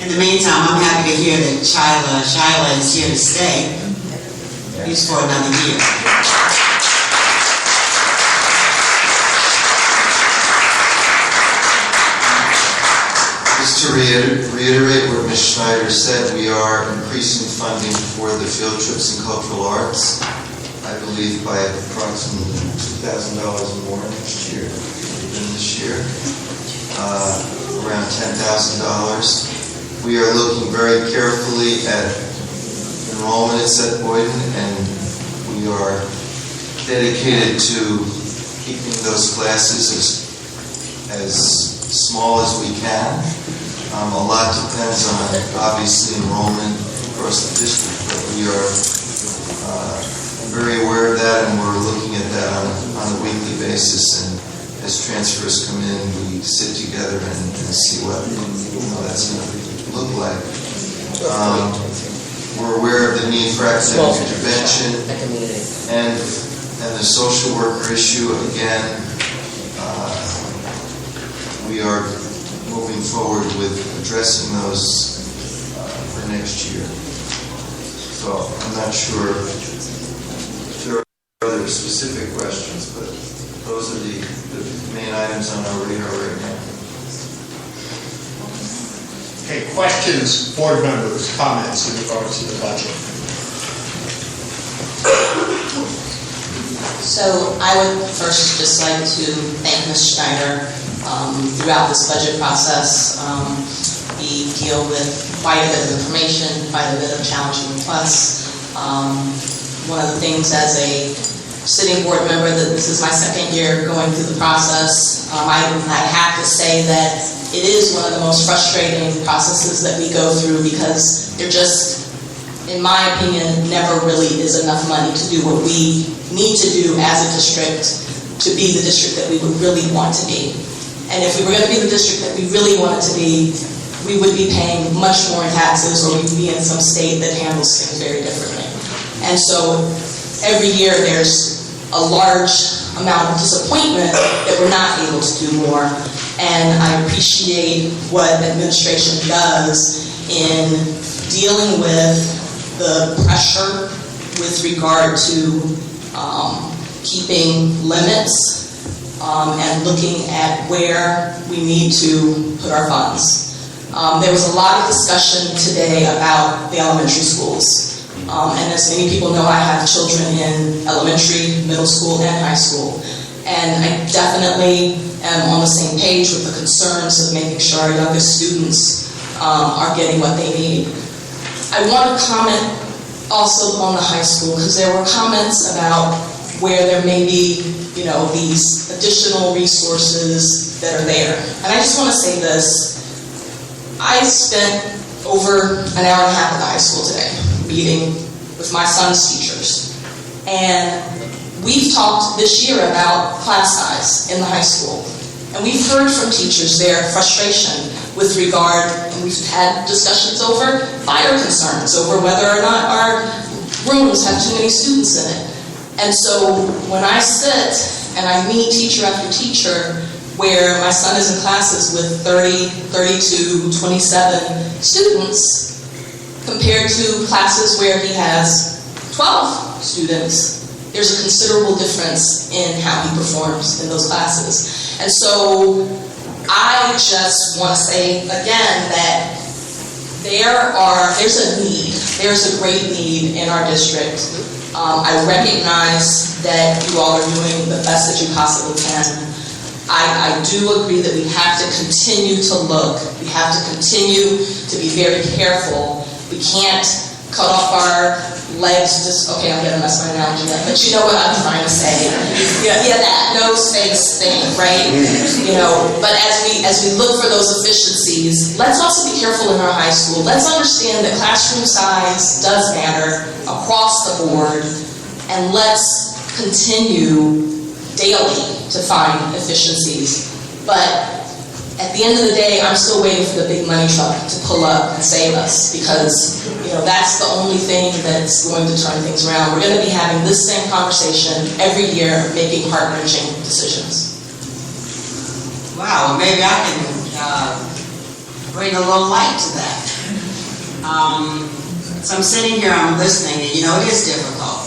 In the meantime, I'm happy to hear that Shyla is here to stay, at least for another year. Just to reiterate what Ms. Schneider said, we are increasing funding for the field trips and cultural arts, I believe by approximately $2,000 more next year than this year, around $10,000. We are looking very carefully at enrollments at Boyden, and we are dedicated to keeping those classes as small as we can. A lot depends on, obviously, enrollment across the district, but we are very aware of that, and we're looking at that on a weekly basis. And as transfers come in, we sit together and see what that's going to look like. We're aware of the need for academic intervention and the social worker issue. Again, we are moving forward with addressing those for next year. So I'm not sure if there are other specific questions, but those are the main items on our radar right now. Okay, questions, board members, comments in regards to the budget? So I would first just like to thank Ms. Schneider. Throughout this budget process, we deal with quite a bit of information, quite a bit of challenging requests. One of the things as a sitting board member, that this is my second year going through the process, I have to say that it is one of the most frustrating processes that we go through, because there just, in my opinion, never really is enough money to do what we need to do as a district to be the district that we would really want to be. And if we were going to be the district that we really wanted to be, we would be paying much more in taxes, or we would be in some state that handles things very differently. And so every year there's a large amount of disappointment that we're not able to do more. And I appreciate what administration does in dealing with the pressure with regard to keeping limits and looking at where we need to put our funds. There was a lot of discussion today about the elementary schools. And as many people know, I have children in elementary, middle school, and high school. And I definitely am on the same page with the concerns of making sure our youngest students are getting what they need. I want to comment also on the high school, because there were comments about where there may be, these additional resources that are there. And I just want to say this. I spent over an hour and a half at the high school today meeting with my son's teachers. And we've talked this year about class size in the high school. And we've heard from teachers their frustration with regard, and we've had discussions over fire concerns, over whether or not our rooms have too many students in it. And so when I sit and I meet teacher after teacher, where my son is in classes with 30, 32, 27 students, compared to classes where he has 12 students, there's a considerable difference in how he performs in those classes. And so I just want to say again that there's a need. There's a great need in our district. I recognize that you all are doing the best that you possibly can. I do agree that we have to continue to look. We have to continue to be very careful. We can't cut off our legs just, okay, I'm going to mess my analogy up, but you know what I'm trying to say. Yeah, that no space thing, right? But as we look for those efficiencies, let's also be careful in our high school. Let's understand that classroom size does matter across the board, and let's continue daily to find efficiencies. But at the end of the day, I'm still waiting for the big money truck to pull up and save us, because that's the only thing that's going to turn things around. We're going to be having this same conversation every year, making heart-wrenching decisions. Wow, maybe I can bring a little light to that. So I'm sitting here, I'm listening, and you know, it is difficult.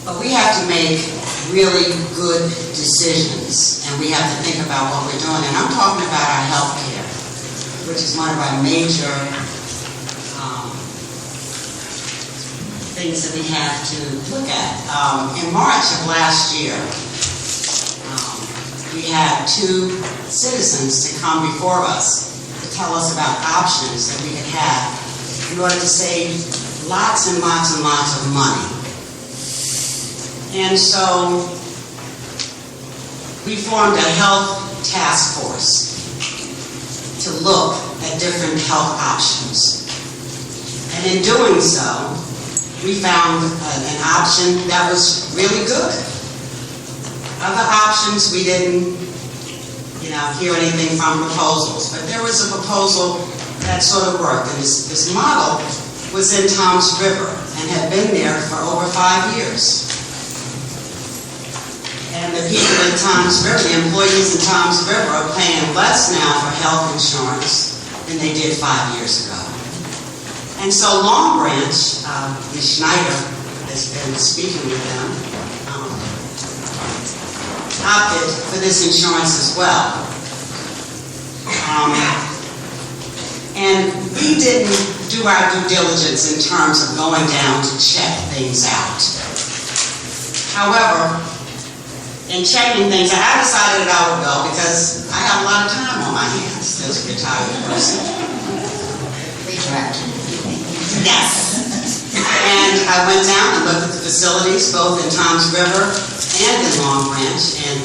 But we have to make really good decisions, and we have to think about what we're doing. And I'm talking about our health care, which is one of our major things that we have to look at. In March of last year, we had 2 citizens to come before us to tell us about options that we could have in order to save lots and lots and lots of money. And so we formed a health task force to look at different health options. And in doing so, we found an option that was really good. Other options, we didn't, hear anything from proposals, but there was a proposal that sort of worked. And this model was in Toms River and had been there for over 5 years. And the people in Toms River, the employees in Toms River, are paying less now for health insurance than they did 5 years ago. And so Long Branch, Ms. Schneider has been speaking with them, opted for this insurance as well. And we didn't do our due diligence in terms of going down to check things out. However, in checking things, I decided that I would go because I have a lot of time on my hands as a retired person. Retract. Yes. And I went down and looked at the facilities, both in Toms River and in Long Branch, and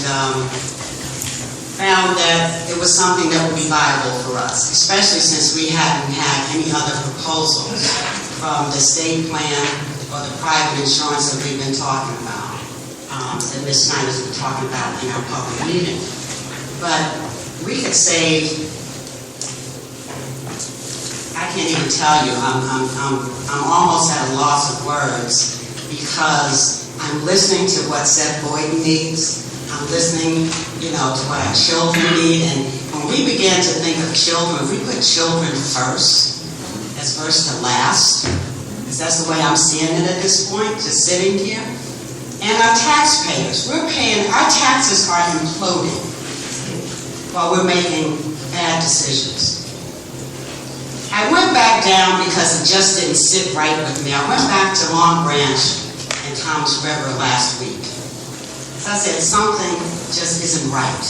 found that it was something that would be viable for us, especially since we hadn't had any other proposals from the state plan or the private insurance that we've been talking about, that Ms. Snyder's been talking about in our public meeting. But we could save, I can't even tell you, I'm almost at a loss of words because I'm listening to what Seth Boyden needs. I'm listening, to what our children need. And when we begin to think of children, if we put children first, as first to last, because that's the way I'm seeing it at this point, just sitting here. And our taxpayers, our taxes are imploding while we're making bad decisions. I went back down because it just didn't sit right with me. I went back to Long Branch and Toms River last week. So I said, something just isn't right.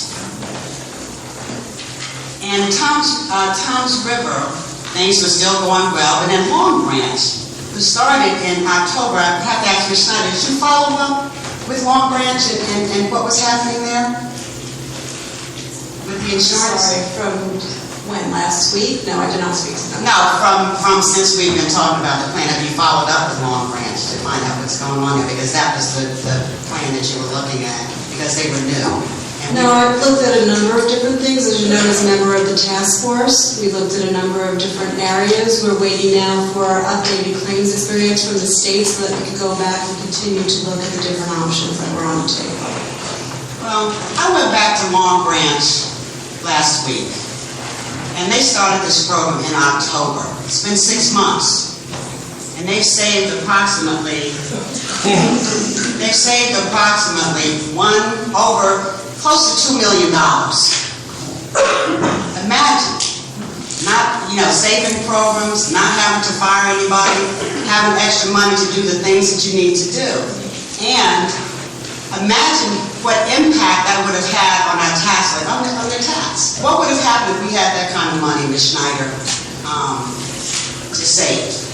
And Toms River, things were still going well, but in Long Branch, who started in October, I have to ask Ms. Schneider, did you follow up with Long Branch and what was happening there? With the insurance? Sorry, from when, last week? No, I did not speak to them. No, from since we've been talking about the plan, have you followed up with Long Branch to find out what's going on there? Because that was the plan that you were looking at, because they were new. No, I've looked at a number of different things. As you know, as a member of the task force, we looked at a number of different areas. We're waiting now for our updated claims experience from the state so that we can go back and continue to look at the different options that were on the table. Well, I went back to Long Branch last week, and they started this program in October. It's been 6 months, and they've saved approximately close to $2 million. Imagine, saving programs, not having to fire anybody, having extra money to do the things that you need to do. And imagine what impact that would have had on our tax rate, on their tax. What would have happened if we had that kind of money, Ms. Schneider, to save?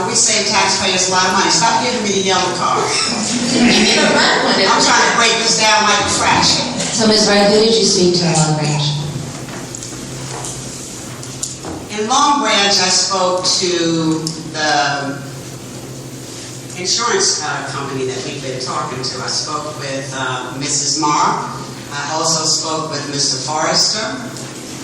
We save taxpayers a lot of money. Stop giving me the yellow card. I'm trying to break this down like trash. So, Ms. Wright, who did you speak to in Long Branch? In Long Branch, I spoke to the insurance company that we've been talking to. I spoke with Mrs. Marr. I also spoke with Mr. Forrester.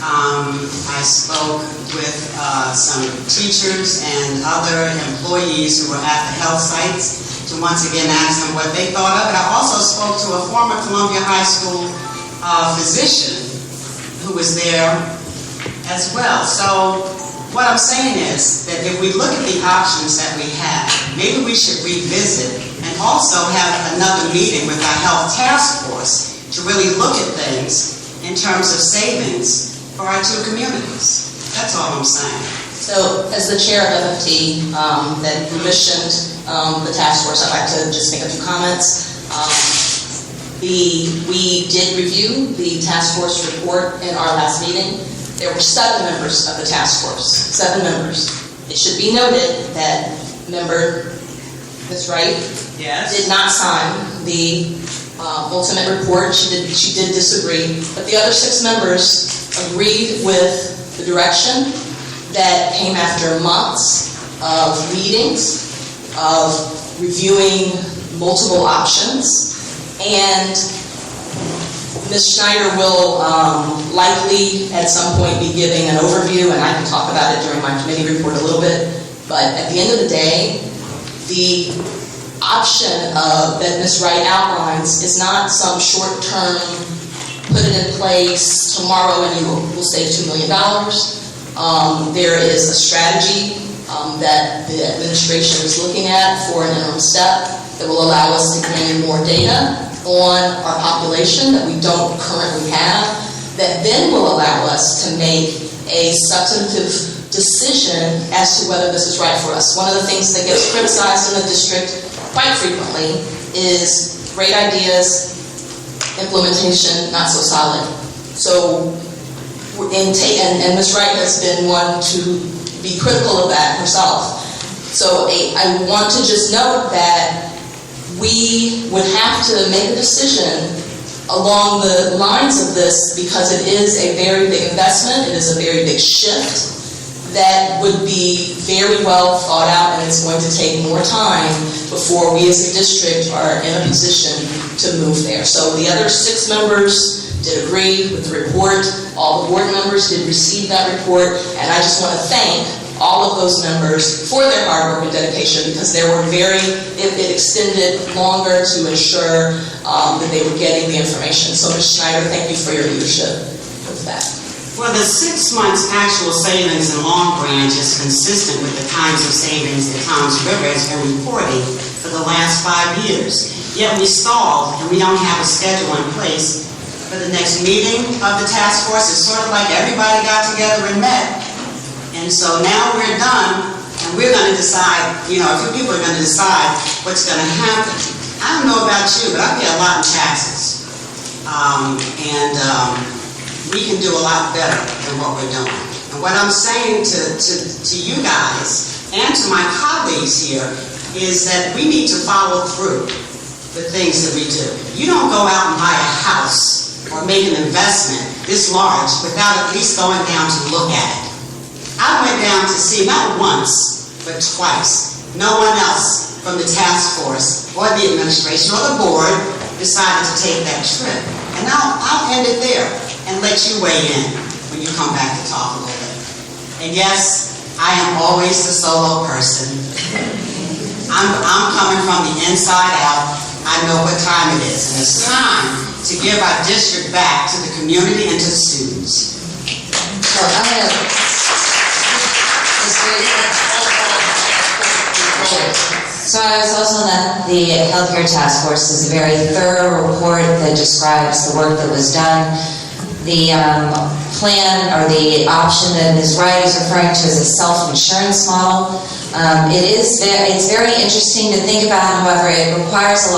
I spoke with some teachers and other employees who were at the health sites to once again ask them what they thought of it. I also spoke to a former Columbia High School physician who was there as well. So what I'm saying is that if we look at the options that we have, maybe we should revisit and also have another meeting with our health task force to really look at things in terms of savings for our two communities. That's all I'm saying. So, as the chair of FFT that commissioned the task force, I'd like to just make a few comments. We did review the task force report in our last meeting. There were 7 members of the task force, 7 members. It should be noted that member Ms. Wright did not sign the ultimate report. She did disagree, but the other 6 members agreed with the direction that came after months of meetings, of reviewing multiple options, and Ms. Schneider will likely at some point be giving an overview, and I can talk about it during my committee report a little bit, but at the end of the day, the option that Ms. Wright outlines is not some short-term, put it in place tomorrow and you will save $2 million. There is a strategy that the administration is looking at for an interim step that will allow us to gain more data on our population that we don't currently have, that then will allow us to make a substantive decision as to whether this is right for us. One of the things that gets criticized in the district quite frequently is great ideas, implementation not so solid. So, and Ms. Wright has been one to be critical of that herself. So I want to just note that we would have to make a decision along the lines of this because it is a very big investment, it is a very big shift that would be very well thought out, and it's going to take more time before we as a district are in a position to move there. So the other 6 members did agree with the report. All the board members did receive that report, and I just want to thank all of those members for their hard work and dedication because there were it extended longer to ensure that they were getting the information. So Ms. Schneider, thank you for your leadership with that. Well, the 6 months actual savings in Long Branch is consistent with the kinds of savings that Toms River has been reporting for the last 5 years. Yet we stalled and we don't have a schedule in place for the next meeting of the task force. It's sort of like everybody got together and met. And so now we're done and we're going to decide, a few people are going to decide what's going to happen. I don't know about you, but I pay a lot in taxes. We can do a lot better than what we're doing. And what I'm saying to you guys and to my colleagues here is that we need to follow through the things that we do. You don't go out and buy a house or make an investment this large without at least going down to look at it. I went down to see not once, but twice. No one else from the task force or the administration or the board decided to take that trip. And I'll end it there and let you weigh in when you come back to talk a little bit. And yes, I am always the solo person. I'm coming from the inside out. I know what time it is. And it's time to give our district back to the community and to the students. So I'm going to... So I was also on the Healthcare Task Force. Is a very thorough report that describes the work that was done. The plan or the option that Ms. Wright is referring to is a self-insurance model. It's very interesting to think about. However, it requires a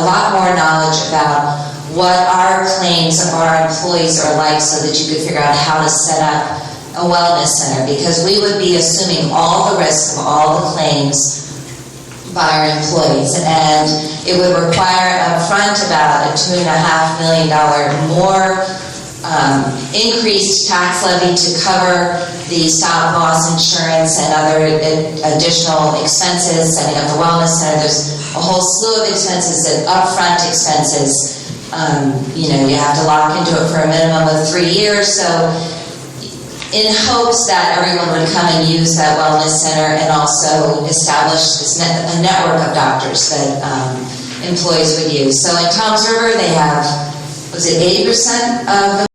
lot more knowledge about what our claims of our employees are like, so that you could figure out how to set up a wellness center. Because we would be assuming all the risk of all the claims by our employees, and it would require upfront about a $2.5 million more increased tax levy to cover the stop loss insurance and other additional expenses, setting up the wellness center. There's a whole slew of expenses, that upfront expenses. You have to lock into it for a minimum of 3 years. So in hopes that everyone would come and use that wellness center and also establish a network of doctors that employees would use. So in Toms River, they have, was it 80% of the